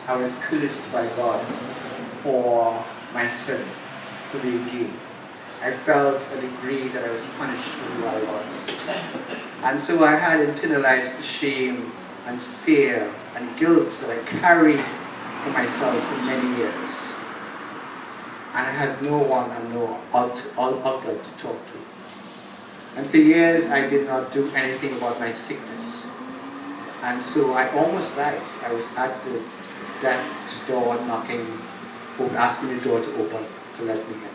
I was cursed by God for my sin, for being gay. I felt a degree that I was punished for who I was. And so I had internalized the shame and fear and guilt that I carried for myself for many years. And I had no one and no outlet to talk to. And for years I did not do anything about my sickness. And so I almost died. I was at the death's door knocking, asking the door to open to let me in.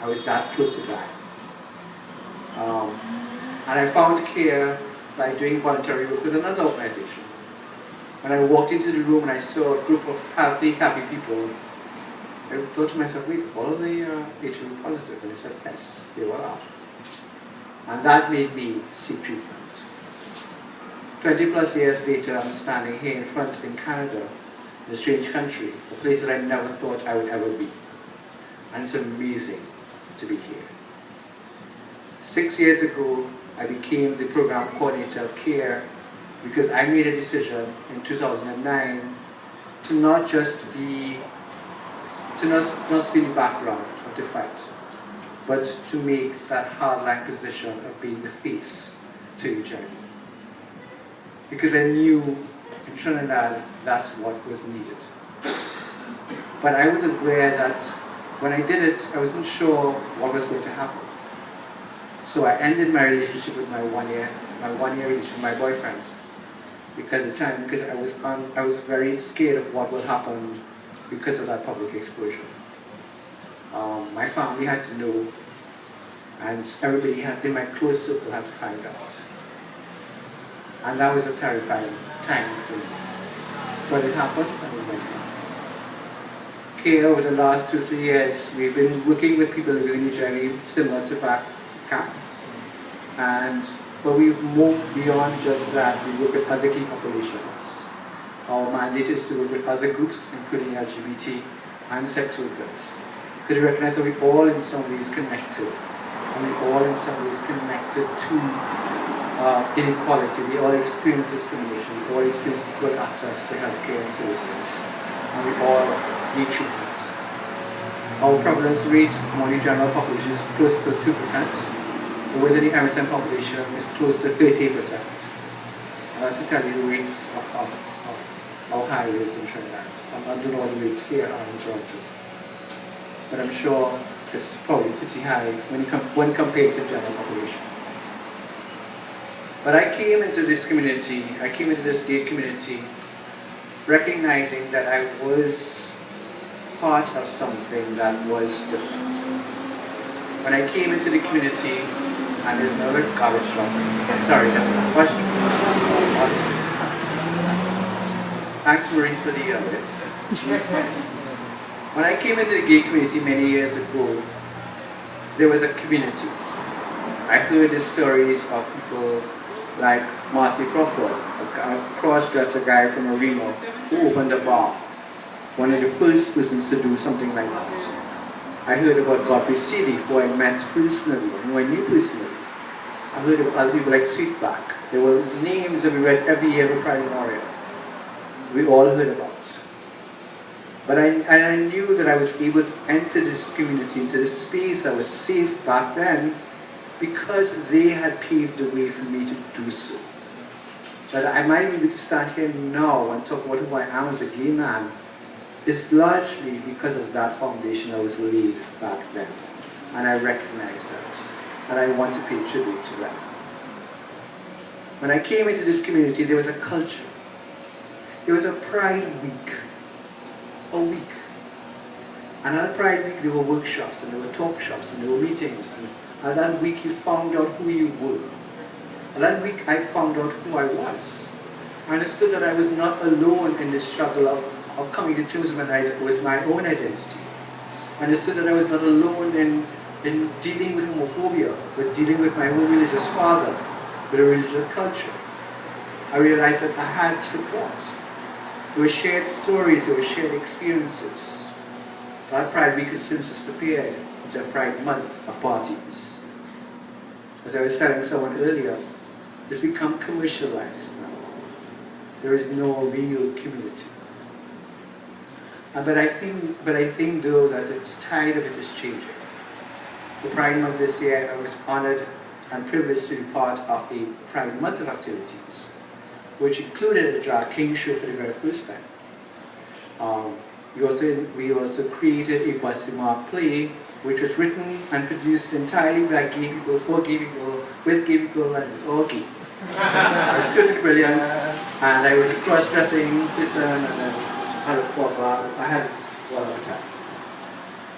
I was that close to dying. And I found care by doing voluntary work with another organization. When I walked into the room and I saw a group of healthy, happy people, I thought to myself, wait, all of the HIV positive? And I said, yes, they all are. And that made me seek treatment. 20 plus years later, I'm standing here in front in Canada, in a strange country, a place that I never thought I would ever be. And it's amazing to be here. 6 years ago, I became the program coordinator of CARE because I made a decision in 2009 to not just be the background of the fight, but to make that hardline position of being the face to HIV. Because I knew in Trinidad that's what was needed. But I was aware that when I did it, I wasn't sure what was going to happen. So I ended my relationship with my one year relationship with my boyfriend because I was very scared of what would happen because of that public exposure. My family had to know, and everybody in my close circle had to find out. And that was a terrifying time for me. But it happened and it went on. Okay, over the last 2-3 years, we've been working with people living in HIV similar to back camp. But we've moved beyond just that. We work with other key populations. Our mandate is to work with other groups, including LGBT and sex workers. Because we recognize that we're all in some ways connected. And we're all in some ways connected to inequality. We all experience discrimination. We all experience equal access to healthcare and services. And we all need treatment. Our prevalence rate among the general population is close to 2%. Within the MSM population is close to 30%. And that's to tell you the rates of how high it is in Trinidad. I don't know what the rates here are in Toronto. But I'm sure it's probably pretty high when compared to the general population. But I came into this community, this gay community, recognizing that I was part of something that was different. When I came into the community, and there's another garbage truck. Sorry, that's not question. Thanks, Maurice, for the bits. When I came into the gay community many years ago, there was a community. I heard the stories of people like Martha Crawford, a cross-dresser guy from Reno, who opened a bar. One of the first persons to do something like that. I heard about Godfrey Seeley, who I met personally, who I knew personally. I heard of other people like Sweetback. There were names that we read every year of Pride Memorial. We all heard about. But I knew that I was able to enter this community, into this space that was safe back then, because they had paved the way for me to do so. That I might be able to stand here now and talk about who I am as a gay man is largely because of that foundation that was laid back then. And I recognize that. And I want to pay tribute to that. When I came into this community, there was a culture. There was a Pride Week. A week. And at Pride Week, there were workshops, and there were talk shops, and there were meetings. And that week, you found out who you were. And that week, I found out who I was. I understood that I was not alone in the struggle of coming to terms with my own identity. I understood that I was not alone in dealing with homophobia, but dealing with my own religious father, with a religious culture. I realized that I had support. There were shared stories, there were shared experiences. That Pride Week has since disappeared into a Pride Month of parties. As I was telling someone earlier, it's become commercialized now. There is no real community. But I think though that the tide of it is changing. The Pride Month this year, I was honored and privileged to be part of a Pride Month of activities, which included a drag king show for the very first time. We also created a Basima play, which was written and produced entirely by gay people, for gay people, with gay people, and with all gay. It was totally brilliant, and I was a cross-dressing person, and I had a lot of time.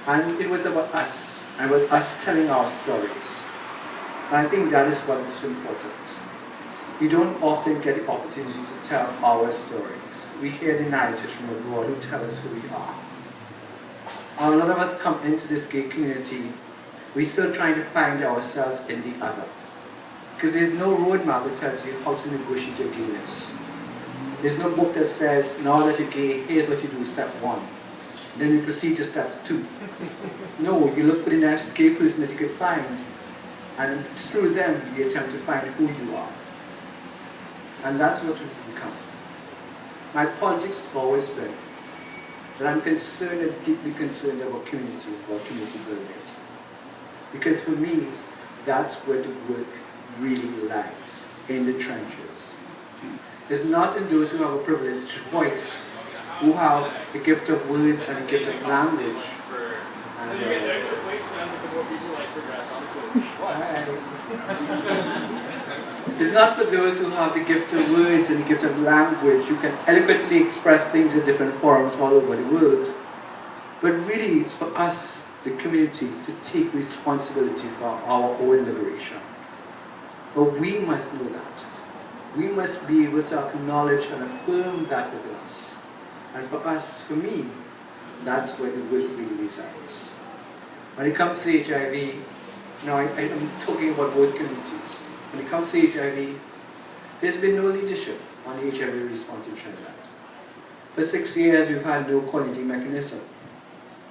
And it was about us, and it was us telling our stories. And I think that is what is important. We don't often get the opportunity to tell our stories. We hear the narratives from abroad who tell us who we are. And a lot of us come into this gay community, we're still trying to find ourselves in the other. Because there's no roadmap that tells you how to negotiate your gayness. There's no book that says, now that you're gay, here's what you do, step 1. Then you proceed to step 2. No, you look for the next gay person that you could find, and through them you attempt to find who you are. And that's what we've become. My politics has always been that I'm concerned and deeply concerned about community building. Because for me, that's where the work really lies, in the trenches. It's not in those who have a privileged voice, who have the gift of words and the gift of language. It's not for those who have the gift of words and the gift of language, who can eloquently express things in different forms all over the world. But really, it's for us, the community, to take responsibility for our own liberation. But we must know that. We must be able to acknowledge and affirm that within us. And for us, for me, that's where the work really resides. When it comes to HIV, now I'm talking about both communities. When it comes to HIV, there's been no leadership on the HIV response in Trinidad. For 6 years, we've had no coordinating mechanism.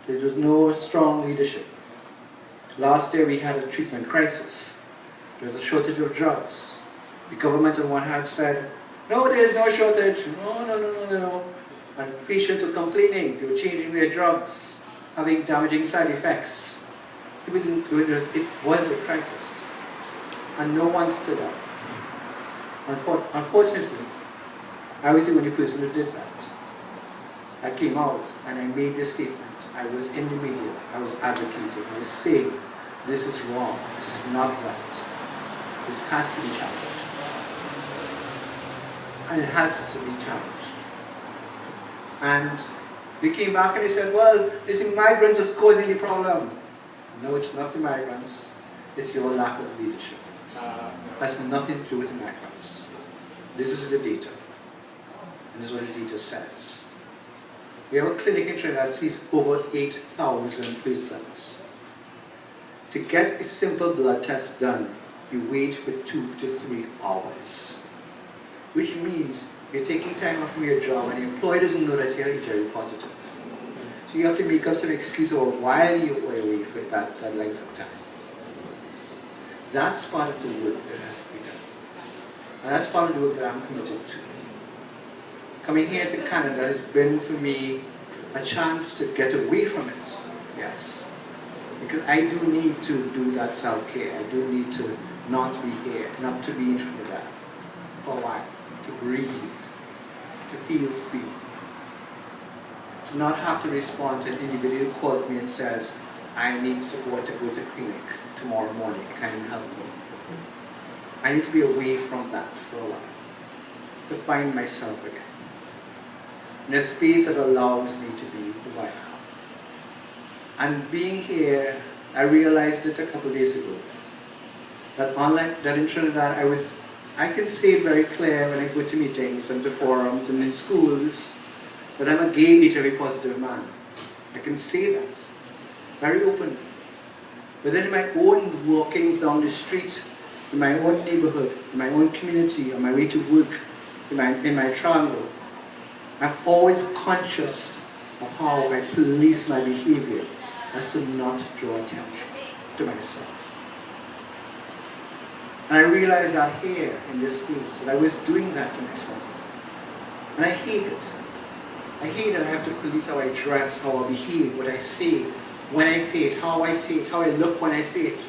There was no strong leadership. Last year, we had a treatment crisis. There was a shortage of drugs. The government on one hand said, no, there's no shortage. No. And patients were complaining. They were changing their drugs, having damaging side effects. It was a crisis. And no one stood up. Unfortunately, I was the only person who did that. I came out and I made this statement. I was in the media. I was advocating. I was saying, this is wrong. This is not right. This has to be challenged. And it has to be challenged. And they came back and they said, well, it's the migrants that's causing the problem. No, it's not the migrants. It's your lack of leadership. It has nothing to do with the migrants. This is the data. And this is what the data says. We have a clinic in Trinidad that sees over 8,000 persons. To get a simple blood test done, you wait for 2 to 3 hours. Which means you're taking time off from your job and the employer doesn't know that you're HIV positive. So you have to make up some excuse about why you were away for that length of time. That's part of the work that has to be done. And that's part of the work that I'm committed to. Coming here to Canada has been for me a chance to get away from it, yes. Because I do need to do that self-care. I do need to not be here, not to be in Trinidad for a while, to breathe, to feel free, to not have to respond to an individual who calls me and says, I need support to go to clinic tomorrow morning, can you help me? I need to be away from that for a while, to find myself again, in a space that allows me to be who I am. And being here, I realized it a couple of days ago, that unlike that in Trinidad, I can say it very clear when I go to meetings and to forums and in schools, that I'm a gay HIV positive man. I can say that very openly. But then in my own walkings down the street, in my own neighborhood, in my own community, on my way to work, in my travel, I'm always conscious of how I police my behavior as to not draw attention to myself. And I realized that here, in this space, that I was doing that to myself. And I hate it. I hate that I have to police how I dress, how I behave, what I say, when I say it, how I say it, how I look when I say it.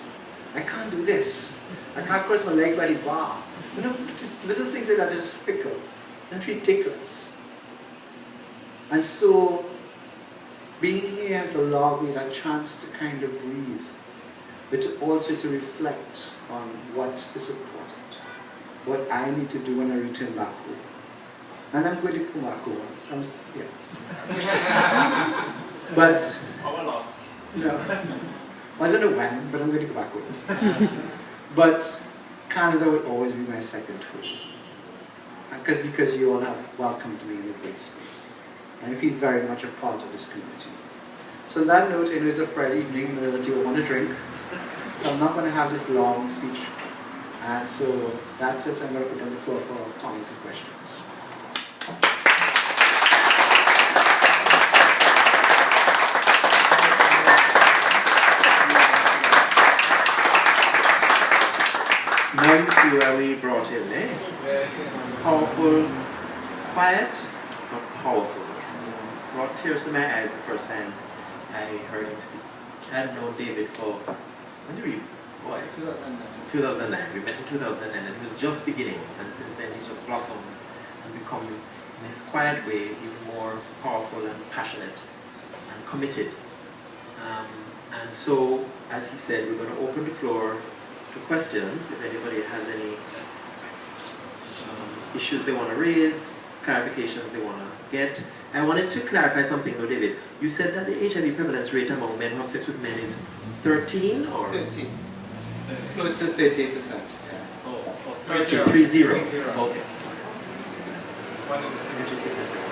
I can't do this. I can't cross my leg by the bar. You know, just little things that are just fickle and ridiculous. And so, being here has allowed me that chance to kind of breathe, but also to reflect on what is important, what I need to do when I return back home. And I'm going to come back home. Yes. But our loss. no. I don't know when, but I'm going to go back home. But Canada would always be my second home. Because you all have welcomed me in a great way. And I feel very much a part of this community. So on that note, I know it's a Friday evening, I know that you want to drink. So I'm not going to have this long speech. And so that's it. I'm going to put on the floor for comments and questions. Now you see where we brought him, eh? Powerful, quiet, but powerful. Brought tears to my eyes the first time I heard him speak. I had known David for, when did we, boy? 2009. We met in 2009 and he was just beginning, and since then he's just blossomed and become, in his quiet way, even more powerful and passionate and committed. And so, as he said, we're going to open the floor to questions, if anybody has any issues they want to raise, clarifications they want to get. I wanted to clarify something though, David. You said that the HIV prevalence rate among men who have sex with men is 13 or? 13. Close to 38%. Yeah. Oh, 30. 30. Okay. One of the